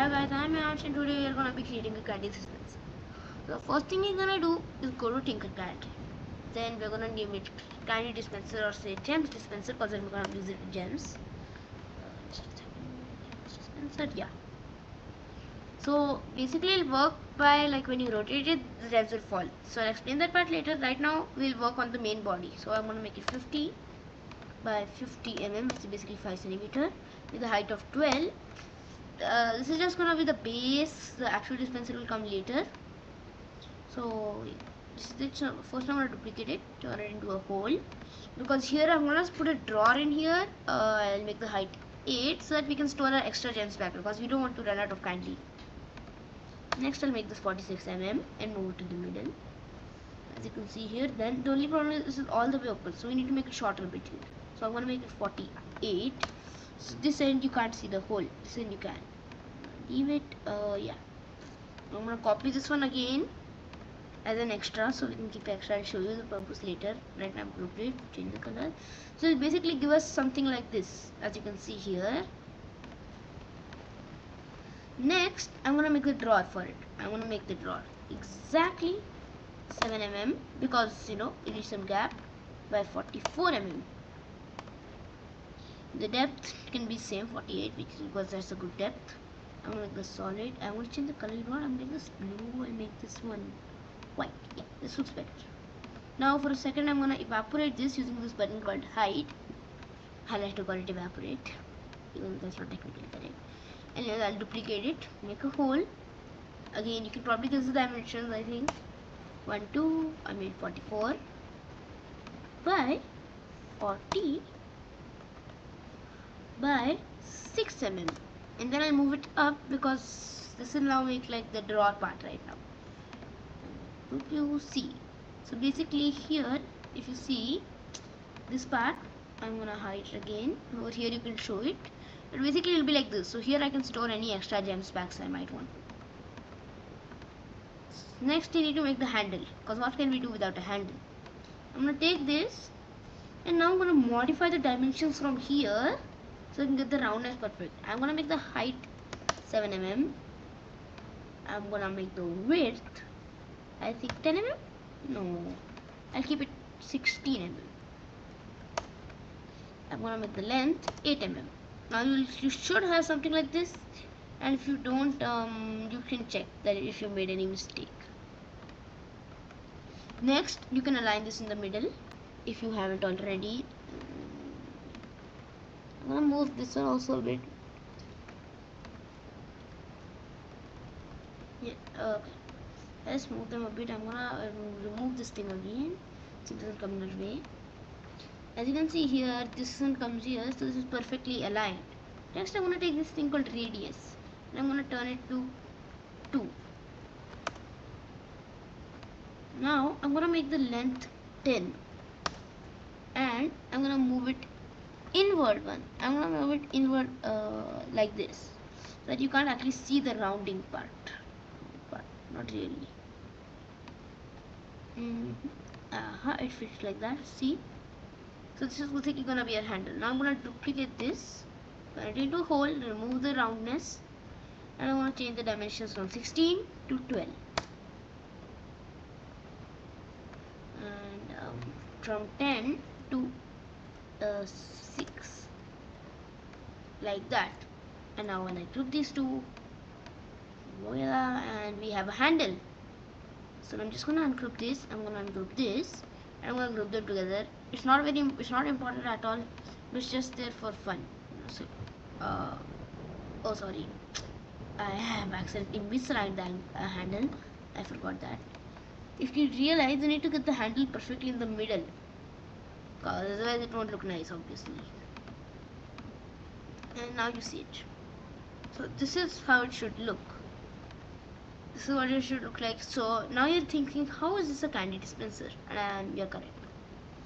Hi guys, I'm Yash and today we are gonna be creating a candy dispenser. So the first thing we're gonna do is go to Tinkercad. Then we're gonna name it candy dispenser or say gems dispenser because then we're gonna use it with gems. Just a second. Dispenser, yeah. So basically it'll work by like when you rotate it, the gems will fall. So I'll explain that part later. Right now we'll work on the main body. So I'm gonna make it 50 by 50 mm, which is basically 5 centimeter with a height of 12. This is just gonna be the base. The actual dispenser will come later. So this is it. So first I'm gonna duplicate it, turn it into a hole, because here I'm gonna put a drawer in here. I'll make the height 8 so that we can store our extra gems back, because we don't want to run out of candy. Next I'll make this 46 mm and move it to the middle, as you can see here. Then the only problem is this is all the way open, so we need to make it shorter a bit here. So I'm gonna make it 48. So this end you can't see the hole, this end you can. Leave it. Yeah, I'm gonna copy this one again as an extra so we can keep extra. I'll show you the purpose later. Right now I'm grouped it, change the color. So it basically give us something like this, as you can see here. Next I'm gonna make a drawer for it. I'm gonna make the drawer exactly 7 mm, because you know it is some gap, by 44 mm. The depth can be same 48, because that's a good depth. I'm gonna make this solid. I'm gonna change the color. You know what? I'm making this blue and make this one white. Yeah, this looks better. Now for a second I'm gonna evaporate this using this button called hide. I like to call it evaporate, even though that's not technically correct. And then I'll duplicate it, make a hole. Again, you can probably guess the dimensions. I think 1, 2. I made 44 by 40 by 6 mm. And then I'll move it up, because this will now make like the drawer part right now. Hope you see. So basically here, if you see this part, I'm gonna hide it again. Over here you can show it, but basically it'll be like this. So here I can store any extra gems packs I might want. Next we need to make the handle, because what can we do without a handle? I'm gonna take this and now I'm gonna modify the dimensions from here so I can get the roundness perfect. I'm gonna make the height 7 mm. I'm gonna make the width, I think 10 mm. No, I'll keep it 16 mm. I'm gonna make the length 8 mm. Now you should have something like this, and if you don't, you can check that if you made any mistake. Next you can align this in the middle if you haven't already. I'm gonna move this one also a bit. Yeah, okay. Let's move them a bit. I'm gonna remove this thing again so it doesn't come in our way. As you can see here, this one comes here, so this is perfectly aligned. Next I'm gonna take this thing called radius and I'm gonna turn it to 2. Now I'm gonna make the length 10 and I'm gonna move it inward one. I'm gonna move it inward like this, so that you can't actually see the rounding part, but not really. It fits like that, see. So this is basically gonna be a handle. Now I'm gonna duplicate this, turn it into a hole, remove the roundness, and I'm gonna change the dimensions from 16 to 12 and from 10 to 6, like that. And now when I group these two, voila, and we have a handle. So I'm just gonna ungroup this, I'm gonna ungroup this, and I'm gonna group them together. It's not important at all, but it's just there for fun. So oh sorry, I have accidentally misaligned the handle. I forgot that. If you realize, you need to get the handle perfectly in the middle, because otherwise it won't look nice, obviously. And now you see it. So this is how it should look. This is what it should look like. So now you're thinking, how is this a candy dispenser? And you're correct.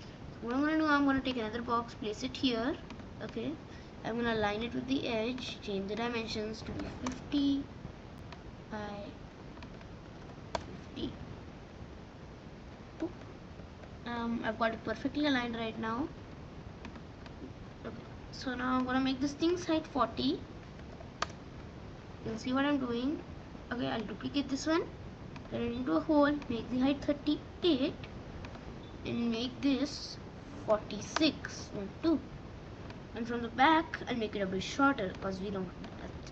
So what I'm gonna do, I'm gonna take another box, place it here. Okay, I'm gonna line it with the edge, change the dimensions to be 50 by 50. I've got it perfectly aligned right now. Okay, so now I'm gonna make this thing's height 40 You'll see what I'm doing. Okay, I'll duplicate this one, turn it into a hole, make the height 38 and make this 46.2, and from the back I'll make it a bit shorter because we don't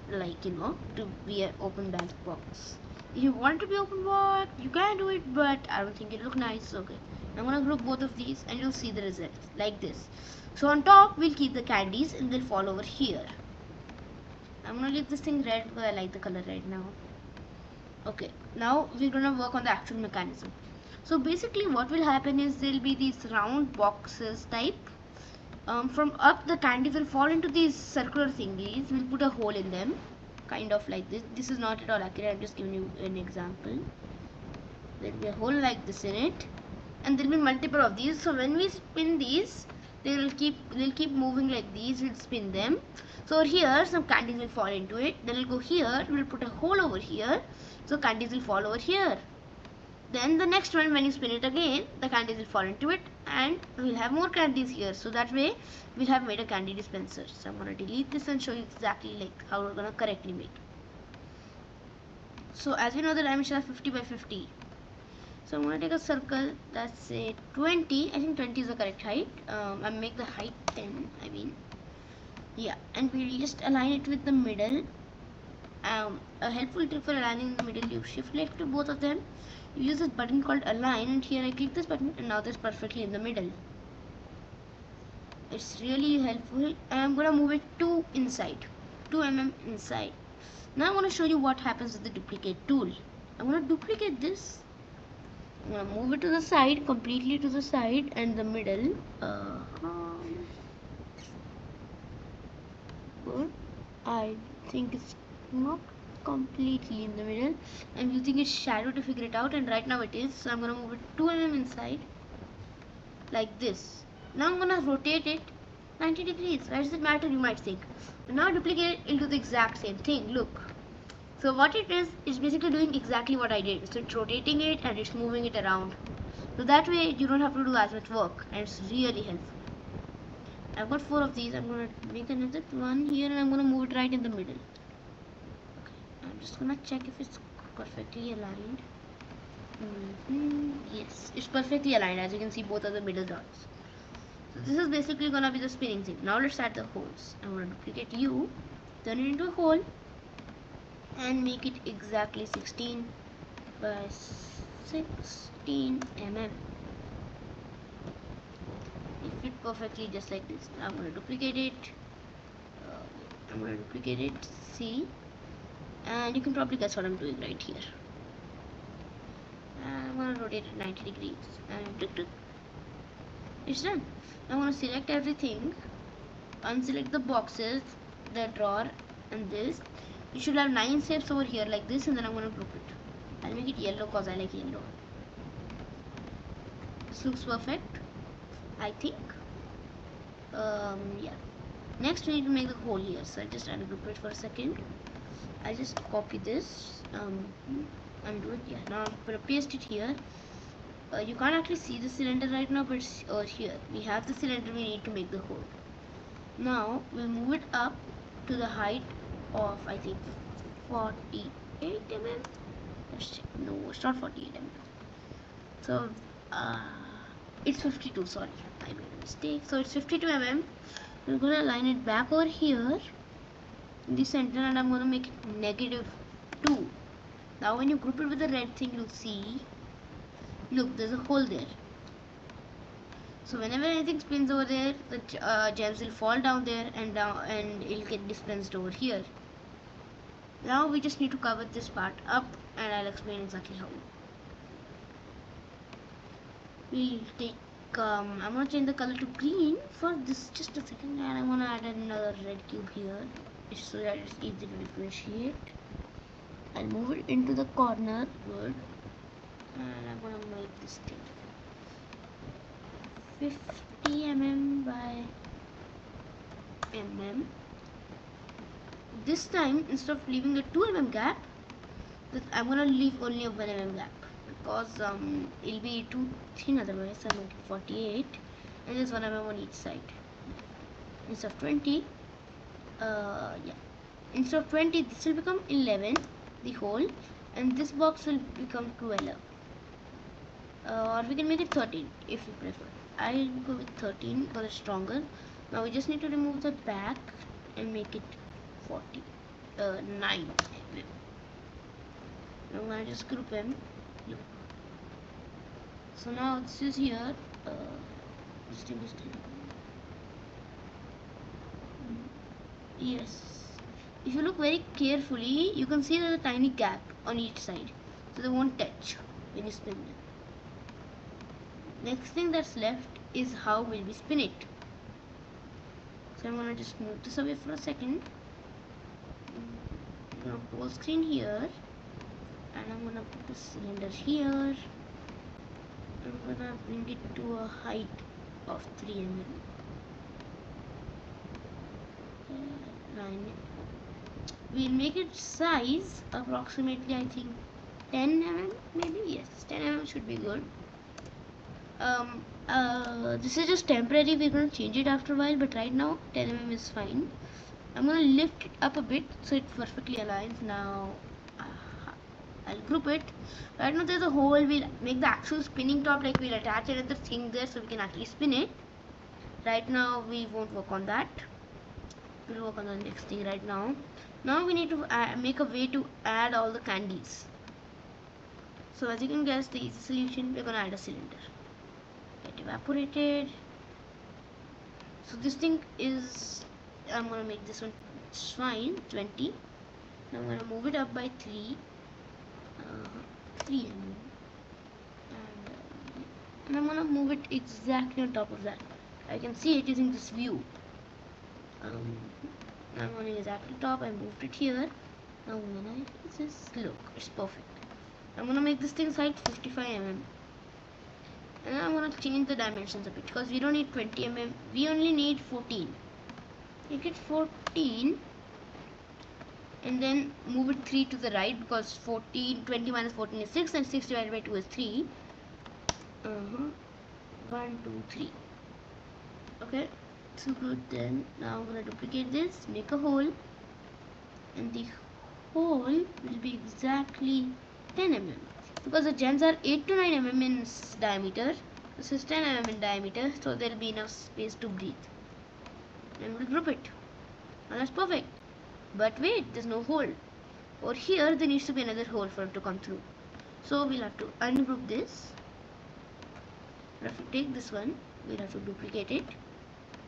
like, you know, to be an open back box. If you want it to be open box, you can do it, but I don't think it look nice. Okay, I'm gonna group both of these and you'll see the results like this. So on top we'll keep the candies and they'll fall over here. I'm gonna leave this thing red because I like the color red now. Okay, now we're gonna work on the actual mechanism. So basically what will happen is there'll be these round boxes type. From up the candies will fall into these circular thingies. We'll put a hole in them, kind of like this. This is not at all accurate, I'm just giving you an example. There'll be a hole like this in it, and there'll be multiple of these. So when we spin these, they'll keep moving like these. We'll spin them. So here some candies will fall into it. Then we'll go here, we'll put a hole over here, so candies will fall over here. Then the next one, when you spin it again, the candies will fall into it and we'll have more candies here. So that way we'll have made a candy dispenser. So I'm going to delete this and show you exactly like how we're going to correctly make. So as we know, the dimension is 50 by 50. So I'm going to take a circle, let's say 20. I think 20 is the correct height. I'll make the height 10, I mean. Yeah, and we'll just align it with the middle. A helpful trick for aligning in the middle, you shift left to both of them. You use this button called align, and here I click this button and now this perfectly in the middle. It's really helpful, and I'm gonna move it 2 inside, 2 mm inside. Now I'm gonna show you what happens with the duplicate tool. I'm gonna duplicate this. I'm gonna move it to the side, completely to the side and the middle. Good. I think it's not completely in the middle. I'm using its shadow to figure it out, and right now it is. So I'm gonna move it 2 mm inside like this. Now I'm gonna rotate it 90 degrees. Why does it matter, you might think? But now duplicate it, it'll do the exact same thing. Look. So what it is basically doing exactly what I did. So it's rotating it and it's moving it around. So that way you don't have to do as much work, and it's really helpful. I've got 4 of these. I'm gonna make another one here and I'm gonna move it right in the middle. I'm just gonna check if it's perfectly aligned. Yes, it's perfectly aligned. As you can see, both are the middle dots. So this is basically gonna be the spinning thing. Now let's add the holes. I'm gonna duplicate you, turn it into a hole, and make it exactly 16 by 16 mm. It fit perfectly just like this. Now I'm gonna duplicate it. See. And you can probably guess what I'm doing right here. I'm going to rotate it 90 degrees and it's done. I'm going to select everything, unselect the boxes, the drawer and this. You should have 9 shapes over here like this, and then I'm going to group it. I'll make it yellow because I like yellow. This looks perfect, I think. Yeah. Next we need to make the hole here, so I'll just try to group it for a second. I just copy this, undo it. Yeah, now I'm gonna paste it here. You can't actually see the cylinder right now, but it's here. We have the cylinder we need to make the hole. Now we'll move it up to the height of, I think, 48 mm. Let's check. No, it's not 48 mm. So it's 52. Sorry, I made a mistake. So it's 52 mm. We're gonna line it back over here in the center, and I'm going to make it -2. Now when you group it with the red thing, you'll see, look, there's a hole there. So whenever anything spins over there, the gems will fall down there and it'll get dispensed over here. Now we just need to cover this part up, and I'll explain exactly how. We'll take I'm going to change the color to green for this, just a second, and I'm going to add another red cube here so that it's easy to differentiate. I'll move it into the corner, good, and I'm going to make this thing 50 mm by mm. This time, instead of leaving a 2 mm gap, I'm going to leave only a 1 mm gap, because it'll be too thin otherwise. I'm making 48 and there's 1 mm on each side instead of 20. Yeah, instead of 20 this will become 11, the hole, and this box will become 12, or we can make it 13 if you prefer. I'll go with 13 because it's stronger. Now we just need to remove the back and make it 9 mm. I'm gonna just group them. Look. So now this is here. This thing is still. Yes. If you look very carefully, you can see there's a tiny gap on each side, so they won't touch when you spin them. Next thing that's left is how will we spin it. So I'm gonna just move this away for a second. I'm gonna full screen here, and I'm gonna put the cylinder here. I'm gonna bring it to a height of 3 mm. 9. We'll make it size approximately, I think 10 mm, maybe. Yes, 10 mm should be good. This is just temporary. We're gonna change it after a while, but right now 10 mm is fine. I'm gonna lift it up a bit so it perfectly aligns. Now I'll group it. Right now there's a hole. We'll make the actual spinning top, like we'll attach another thing there so we can actually spin it. Right now we won't work on that. We'll work on the next thing right now. Now we need to make a way to add all the candies. So as you can guess, the easy solution, we're gonna add a cylinder. Get evaporated. So this thing is, I'm gonna make this one, it's fine, 20. Now I'm gonna move it up by 3 mm, and I'm gonna move it exactly on top of that. I can see it using this view. I'm on exactly top. I moved it here. Now when I just look, it's perfect. I'm gonna make this thing's height 55 mm, and I'm gonna change the dimensions a bit because we don't need 20 mm. We only need 14. Make it 14, and then move it 3 to the right because 20 minus 14 is 6, and 6 divided by 2 is 3. 1, 2, 3. Okay. So good. Then now I'm gonna duplicate this, make a hole, and the hole will be exactly 10 mm because the gems are 8 to 9 mm in diameter. This is 10 mm in diameter, so there will be enough space to breathe. And we'll group it. Now that's perfect. But wait, there's no hole. Or here there needs to be another hole for it to come through. So we'll have to ungroup this. We'll have to take this one. We'll have to duplicate it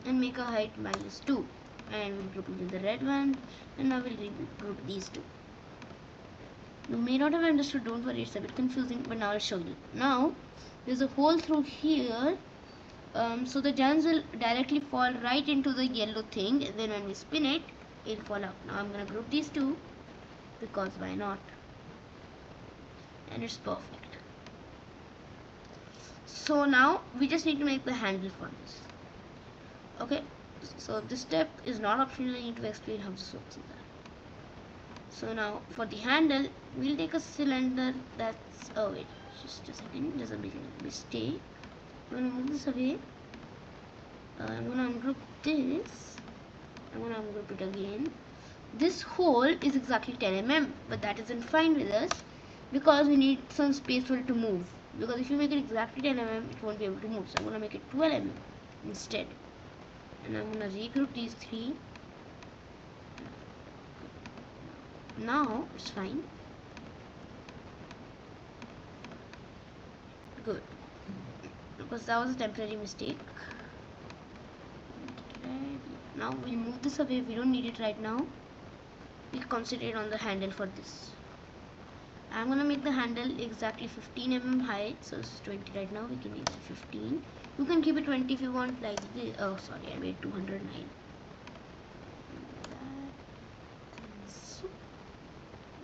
and make a height -2, and we'll group it with the red one, and now we'll regroup these two. You may not have understood, don't worry, it's a bit confusing, but now I'll show you. Now there's a hole through here, so the gems will directly fall right into the yellow thing, and then when we spin it, it'll fall out. Now I'm gonna group these two because why not? And it's perfect. So now we just need to make the handle for this. Okay, so this step is not optional. I need to explain how this works in that. So now for the handle, we'll take a cylinder that's, oh wait, just a second, there's a big mistake. I'm gonna move this away. I'm gonna ungroup this. I'm gonna ungroup it again. This hole is exactly 10 mm, but that isn't fine with us because we need some space for it to move. Because if you make it exactly 10 mm, it won't be able to move. So I'm gonna make it 12 mm instead. And I'm gonna regroup these 3. Now it's fine. Good. Because that was a temporary mistake. Now we'll move this away. We don't need it right now. We'll concentrate on the handle for this. I'm gonna make the handle exactly 15 mm high. So it's 20 right now. We can make it 15. You can keep it 20 if you want, like this. Oh, sorry, I made 209. So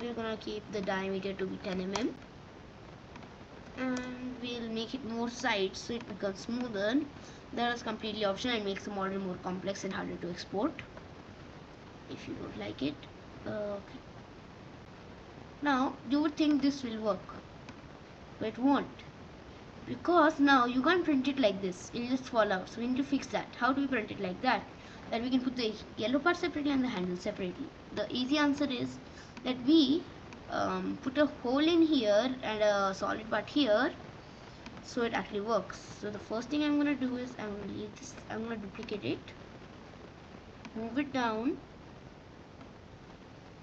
we're gonna keep the diameter to be 10 mm, and we'll make it more sides so it becomes smoother. That is completely optional and makes the model more complex and harder to export if you don't like it. Okay. Now you would think this will work, but it won't, because now you can't print it like this. It'll just fall out. So we need to fix that. How do we print it like that? that we can put the yellow part separately and the handle separately? The easy answer is that we put a hole in here and a solid part here, so it actually works. So the first thing I'm gonna do is I'm gonna leave this, I'm gonna duplicate it, move it down.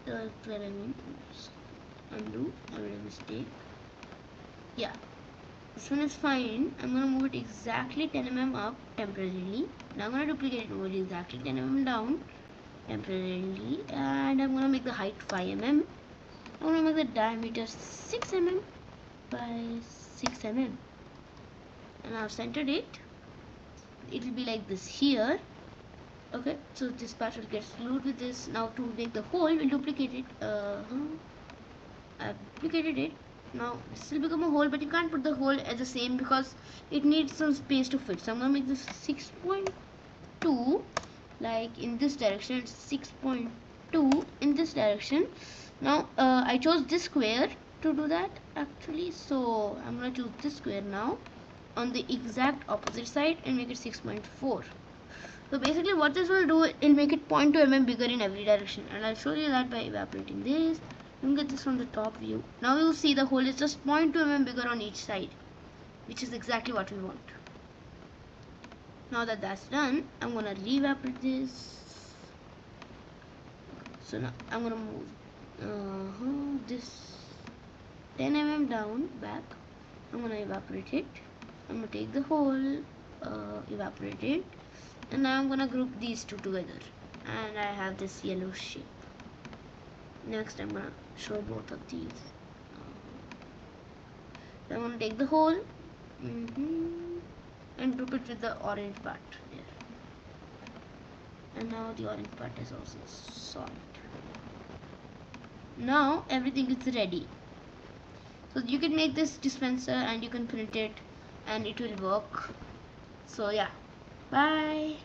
That's where I mean, undo, I made a mistake. Yeah, this one is fine. I'm gonna move it exactly 10 mm up temporarily. Now I'm gonna duplicate it, move it exactly 10 mm down temporarily, and I'm gonna make the height 5 mm. I'm gonna make the diameter 6 mm by 6 mm, and I've centered it. It will be like this here. Okay, so this part will get glued with this. Now to make the hole, we'll duplicate it. I've duplicated it. Now this will become a hole, but you can't put the hole at the same because it needs some space to fit. So I'm gonna make this 6.2, like in this direction. It's 6.2 in this direction. Now I chose this square to do that actually, so I'm gonna choose this square now on the exact opposite side and make it 6.4. So basically what this will do, it'll make it 0.2 mm bigger in every direction, and I'll show you that by evaporating this. You can get this from the top view. Now you'll see the hole is just 0.2 mm bigger on each side, which is exactly what we want. Now that that's done, I'm gonna re-evaporate this. So now I'm gonna move this 10 mm down back. I'm gonna evaporate it. I'm gonna take the hole, evaporate it, and now I'm gonna group these two together, and I have this yellow shape. Next I'm gonna show both of these. So I'm gonna take the hole and group it with the orange part there, and now the orange part is also solid. Now everything is ready, so you can make this dispenser and you can print it and it will work. So yeah, bye.